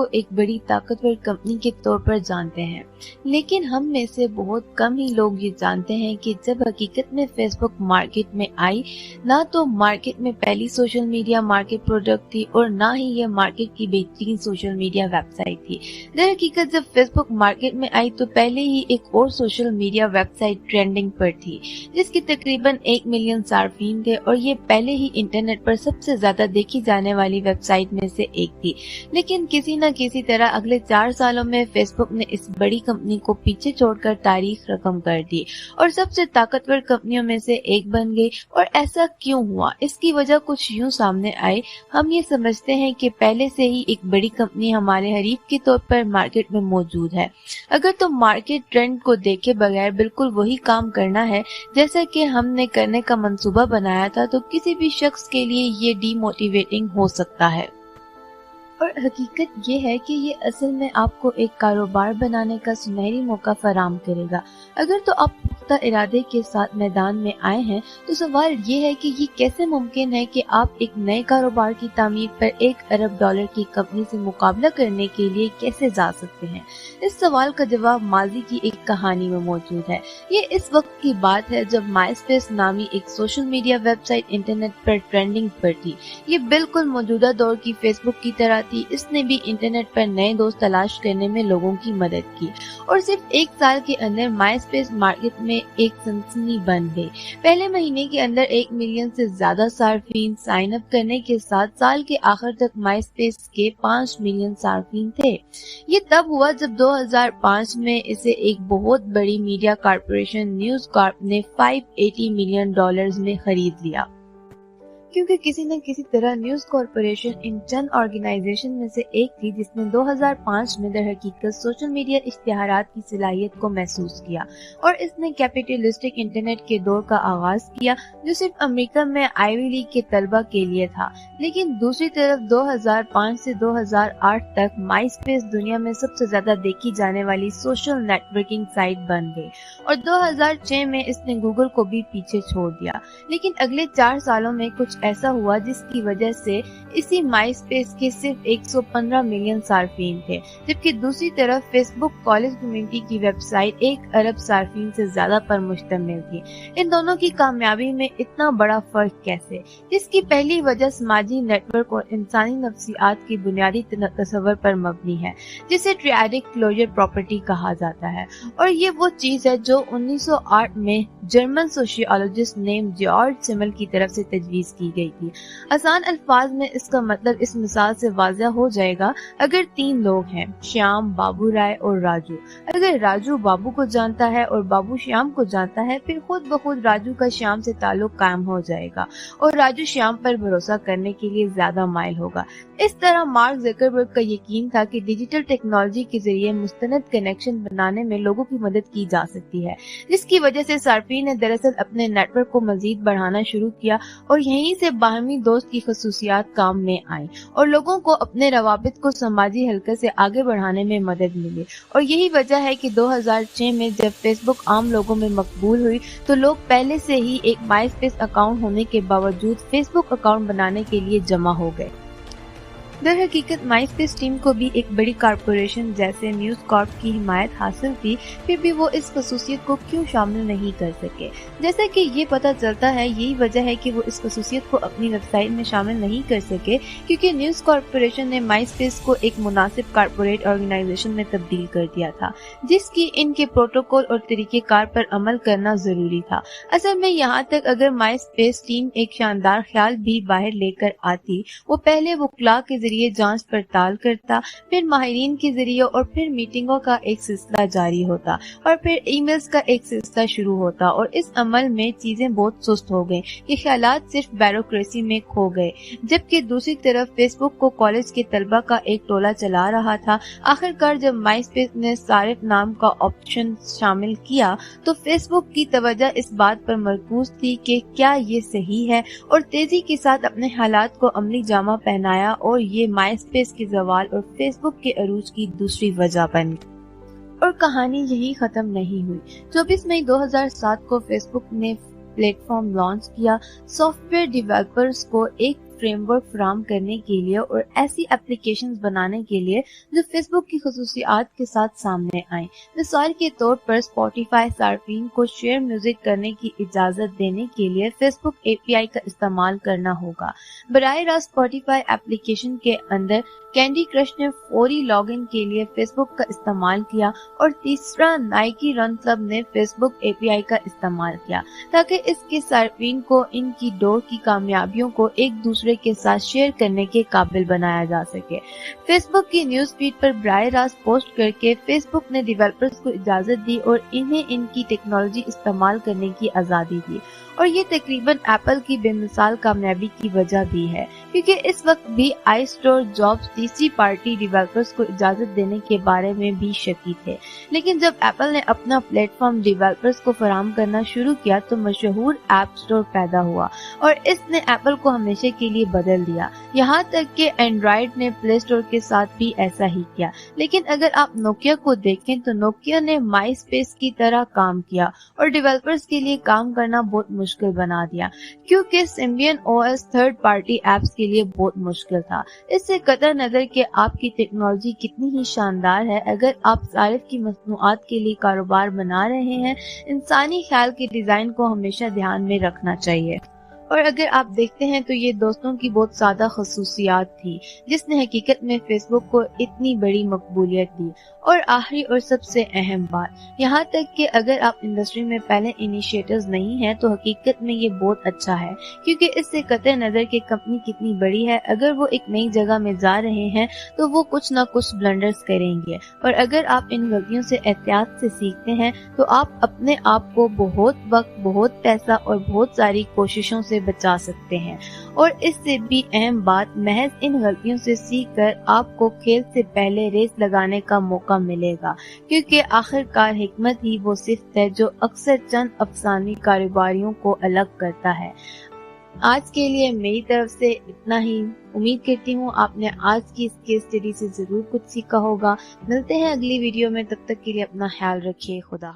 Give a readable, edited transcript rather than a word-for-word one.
को एक बड़ी ताकतवर कंपनी के तौर पर जानते हैं, लेकिन हम में से बहुत कम ही लोग ये जानते हैं कि जब हकीकत में फेसबुक मार्केट में आई, ना तो मार्केट में पहली सोशल मीडिया मार्केट प्रोडक्ट थी और ना ही यह मार्केट की बेहतरीन सोशल मीडिया वेबसाइट थी। दर हकीकत जब फेसबुक मार्केट में आई तो पहले ही एक और सोशल मीडिया वेबसाइट ट्रेंडिंग पर थी, जिसके तकरीबन 1 मिलियन सार्फिन थे और ये पहले ही इंटरनेट पर सबसे ज्यादा देखी जाने वाली वेबसाइट में से एक थी। लेकिन किसी न किसी तरह अगले 4 सालों में फेसबुक ने इस बड़ी कंपनी को पीछे छोड़कर तारीख रकम कर दी और सबसे ताकतवर कंपनियों में से एक बन गई। और ऐसा क्यों हुआ, इसकी वजह कुछ यूं सामने आई। हम ये समझते हैं कि पहले से ही एक बड़ी कंपनी हमारे हरीफ के तौर पर मार्केट में मौजूद है। अगर तो मार्केट ट्रेंड को देखे बगैर बिल्कुल वही काम करना है जैसा कि हमने करने का मंसूबा बनाया था, तो किसी भी शख्स के लिए ये डीमोटिवेटिंग हो सकता है। और हकीकत ये है कि ये असल में आपको एक कारोबार बनाने का सुनहरी मौका फराहम करेगा। अगर तो आप पुख्ता इरादे के साथ मैदान में आए हैं तो सवाल ये है कि ये कैसे मुमकिन है कि आप एक नए कारोबार की तामीर पर $1 अरब की कंपनी से मुकाबला करने के लिए कैसे जा सकते हैं। इस सवाल का जवाब माजी की एक कहानी में मौजूद है। ये इस वक्त की बात है जब माइस्पेस नामी एक सोशल मीडिया वेबसाइट इंटरनेट पर ट्रेंडिंग पर थी। ये बिल्कुल मौजूदा दौर की फेसबुक की तरह थी। इसने भी इंटरनेट पर नए दोस्त तलाश करने में लोगों की मदद की और सिर्फ 1 साल के अंदर माइस्पेस मार्केट में एक सनसनी बन गई। पहले महीने के अंदर 1 मिलियन से ज्यादा सार्फिन साइन अप करने के साथ साल के आखिर तक माइस्पेस के 5 मिलियन सार्फिन थे। ये तब हुआ जब 2005 में इसे एक बहुत बड़ी मीडिया कॉर्पोरेशन न्यूज कॉर्प ने $580 मिलियन में खरीद लिया। क्योंकि किसी न किसी तरह न्यूज कॉर्पोरेशन इन चंद ऑर्गेनाइजेशन में से एक थी जिसने 2005 में दर हकीकत सोशल मीडिया इश्तिहारात की सलाहियत को महसूस किया और इसने कैपिटलिस्टिक इंटरनेट के दौर का आगाज किया जो सिर्फ अमेरिका में आईवी लीग के तलबा के लिए था। लेकिन दूसरी तरफ 2005 से 2008 तक माइस्पेस दुनिया में सबसे ज्यादा देखी जाने वाली सोशल नेटवर्किंग साइट बन गई और 2006 में इसने गूगल को भी पीछे छोड़ दिया। लेकिन अगले 4 सालों में कुछ ऐसा हुआ जिसकी वजह से इसी माइस्पेस के सिर्फ 115 मिलियन सार्फिन थे, जबकि दूसरी तरफ फेसबुक कॉलेज कम्युनिटी की वेबसाइट 1 अरब सार्फिन से ज्यादा पर मुश्तमिल थी। इन दोनों की कामयाबी में इतना बड़ा फर्क कैसे? इसकी पहली वजह समाजी नेटवर्क और इंसानी नफ्सियात की बुनियादी तस्वर पर मबनी है जिसे ट्रियाडिक क्लोजर प्रॉपर्टी कहा जाता है। और ये वो चीज है जो 1908 में जर्मन सोशियोलॉजिस्ट नेम जॉर्ज सिमल की तरफ से तजवीज की गई थी। आसान अल्फाज में इसका मतलब इस मिसाल से वाज़ह हो जाएगा। अगर 3 लोग हैं, श्याम, बाबू राय और राजू। अगर राजू बाबू को जानता है और बाबू श्याम को जानता है, फिर खुद ब खुद राजू का श्याम से ताल्लुक कायम हो जाएगा और राजू श्याम पर भरोसा करने के लिए ज्यादा माइल होगा। इस तरह मार्क ज़करबर्ग का यकीन था कि डिजिटल टेक्नोलॉजी के जरिए मुस्तनद कनेक्शन बनाने में लोगों की मदद की जा सकती है, जिसकी वजह से सार्फिन ने दरअसल अपने नेटवर्क को मजीद बढ़ाना शुरू किया और यहीं से बाहमी दोस्त की खसूसियात काम में आई और लोगों को अपने रवाबित को समाजी हल्के से आगे बढ़ाने में मदद मिली। और यही वजह है कि 2006 में जब फेसबुक आम लोगों में मकबूल हुई तो लोग पहले से ही एक माइस्पेस अकाउंट होने के बावजूद फेसबुक अकाउंट बनाने के लिए जमा हो गए। दर हकीकत माइस्पेस टीम को भी एक बड़ी कॉर्पोरेशन जैसे न्यूज कॉर्प की हिमायत हासिल थी, फिर भी वो इस खसूसियत को क्यों शामिल नहीं कर सके? जैसा कि ये पता चलता है, यही वजह है कि वो इस खसूसियत को अपनी वेबसाइट में शामिल नहीं कर सके क्योंकि न्यूज कॉर्पोरेशन ने माइस्पेस को एक मुनासिब कॉर्पोरेट ऑर्गेनाइजेशन में तब्दील कर दिया था, जिसकी इनके प्रोटोकॉल और तरीकेकार पर अमल करना जरूरी था। असल में यहाँ तक अगर माइस्पेस टीम एक शानदार ख्याल भी बाहर लेकर आती, वो पहले वकला के जरिए जांच पड़ताल करता, फिर माहिरीन के जरिए और फिर मीटिंगों का एक सिलसिला जारी होता और फिर ईमेल्स का एक सिलसिला शुरू होता और इस अमल में चीजें बहुत सुस्त हो गईं कि ख्यालात सिर्फ ब्यूरोक्रेसी में खो गए। जबकि दूसरी तरफ फेसबुक को कॉलेज के तलबा का एक टोला चला रहा था। आखिरकार जब माइस्पेस ने सारिफ नाम का ऑप्शन शामिल किया तो फेसबुक की तवज्जो इस बात पर मरकूज थी कि क्या ये सही है और तेजी के साथ अपने हालात को अमली जामा पहनाया और ये माइस्पेस के ज़वाल और फेसबुक के अरूज की दूसरी वजह बन गई। और कहानी यही खत्म नहीं हुई। 24 मई 2007 को फेसबुक ने प्लेटफॉर्म लॉन्च किया। सॉफ्टवेयर डेवलपर्स को एक फ्रेमवर्क फराहम करने के लिए और ऐसी एप्लीकेशंस बनाने के लिए जो फेसबुक की खसूसियात के साथ सामने आए। मिसाल के तौर पर स्पॉटिफाई सार्फिन को शेयर म्यूजिक करने की इजाजत देने के लिए फेसबुक API का इस्तेमाल करना होगा। बराह रास्त स्पॉटिफाई एप्लीकेशन के अंदर कैंडी क्रश ने फौरी लॉगिन के लिए फेसबुक का इस्तेमाल किया और तीसरा नाइकी रन क्लब ने फेसबुक API का इस्तेमाल किया ताकि इसके सार्फिन को इनकी दौड़ की कामयाबियों को एक दूसरे के साथ शेयर करने के काबिल बनाया जा सके। फेसबुक की न्यूज फीड पर बराह रास्त पोस्ट करके फेसबुक ने डेवलपर्स को इजाजत दी और इन्हें इनकी टेक्नोलॉजी इस्तेमाल करने की आजादी दी और ये तकरीबन एप्पल की बेमिसाल कामयाबी की वजह भी है, क्योंकि इस वक्त भी iStore जॉब्स तीसरी पार्टी डेवलपर्स को इजाजत देने के बारे में भी शकी थे। लेकिन जब एप्पल ने अपना प्लेटफॉर्म डेवलपर्स को फराहम करना शुरू किया तो मशहूर ऐप स्टोर पैदा हुआ और इसने एप्पल को हमेशा के लिए बदल दिया। यहाँ तक कि एंड्रॉइड ने प्ले स्टोर के साथ भी ऐसा ही किया। लेकिन अगर आप नोकिया को देखें तो नोकिया ने माई स्पेस की तरह काम किया और डेवलपर्स के लिए काम करना बहुत मुश्किल बना दिया, क्योंकि Symbian OS third party apps के लिए बहुत मुश्किल था। इससे कतई नजर कि आपकी टेक्नोलॉजी कितनी ही शानदार है, अगर आप सारिफ की मसनूआत के लिए कारोबार बना रहे हैं, इंसानी ख्याल के डिजाइन को हमेशा ध्यान में रखना चाहिए। और अगर आप देखते हैं तो ये दोस्तों की बहुत ज्यादा खसूसियात थी जिसने हकीकत में फेसबुक को इतनी बड़ी मकबूलियत दी। और आखिरी और सबसे अहम बात, यहाँ तक कि अगर आप इंडस्ट्री में पहले इनिशिएटर्स नहीं हैं तो हकीकत में ये बहुत अच्छा है, क्योंकि इससे कतई नजर कि कंपनी कितनी बड़ी है, अगर वो एक नई जगह में जा रहे हैं तो वो कुछ ना कुछ ब्लंडर्स करेंगे और अगर आप इन गलतियों से एहतियात से सीखते हैं तो आप अपने आप को बहुत वक्त, बहुत पैसा और बहुत सारी कोशिशों से बचा सकते हैं। और इससे भी अहम बात, महज इन गलतियों से सीख कर आपको खेल से पहले रेस लगाने का मौका मिलेगा, क्योंकि आखिरकार हिकमत ही वो सिफ्त है जो अक्सर चंद अफसानी कारोबारियों को अलग करता है। आज के लिए मेरी तरफ से इतना ही। उम्मीद करती हूँ आपने आज की इस केस स्टडी से जरूर कुछ सीखा होगा। मिलते हैं अगली वीडियो में, तब तक के लिए अपना ख्याल रखिए। खुदा।